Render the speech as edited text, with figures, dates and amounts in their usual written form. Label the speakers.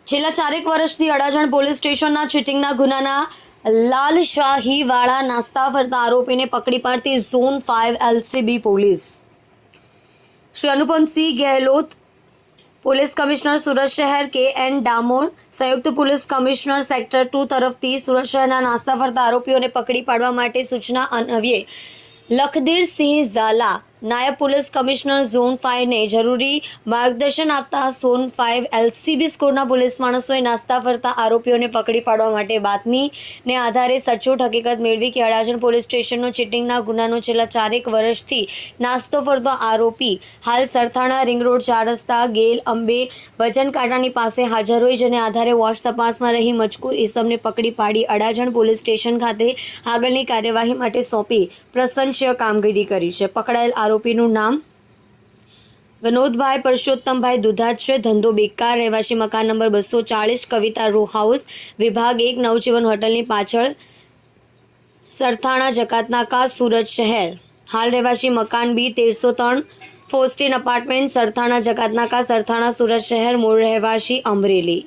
Speaker 1: છેલ્લા 4 વર્ષથી અડાજણ પોલીસ સ્ટેશનના ચીટિંગના ગુનાના લાલશાહીવાળા નાસ્તા ફરતા આરોપીને પકડી પાડતી zone 5 LCB police Shri Anupamsinh Gehlot, police commissioner Surat શહેર KN ડામોર, સંયુક્ત પોલીસ કમિશનર સેક્ટર 2 તરફથી સુરત શહેરના નાસ્તા ફરતા આરોપીઓને પકડી પાડવા માટે સૂચના અન્વયે લખધીરસિંહ ઝાલા, નાયબ પોલીસ કમિશનર ઝોન 5 ને જરૂરી માર્ગદર્શન આપતા ઝોન 5 LCB સ્કોરના પોલીસ માણસોએ નાસ્તા ફરતા આરોપીઓને પકડી પાડવા માટે બાતમીને આધારે સચોટ હકીકત મેળવી કે અડાજણ પોલીસ સ્ટેશનનો ચીટિંગના ગુનાનો છેલ્લા 4 વર્ષથી નાસ્તો ફરતો આરોપી હાલ સરથાણા રિંગ રોડ 4 રસ્તા ગેલ અંબે વજન કાંટાની પાસે હાજર હોય, જેને આધારે વોચ તપાસમાં રહી મજકૂર ઇસમને પકડી પાડી અડાજણ પોલીસ સ્ટેશન ખાતે આગળની કાર્યવાહી માટે સોંપી પ્રશંસનીય કામગીરી કરી છે. પકડાયેલ આરોપીનું નામ વિનોદભાઈ પરસોત્તમભાઈ દુધાત છે. ધંધો બેકાર, રહેવાસી મકાન નંબર 240, કવિતા રો હાઉસ, વિભાગ 1, નવજીવન હોટલની પાછળ, સરથાણા જકાતનાકા, સુરત શહેર. હાલ રહેવાસી મકાન B 1303, ફોસ્ટીન અપાર્ટમેન્ટ, સરથાણા જકાતનાકા, સરથાણા, સુરત શહેર. મૂળ રહેવાસી અમરેલી.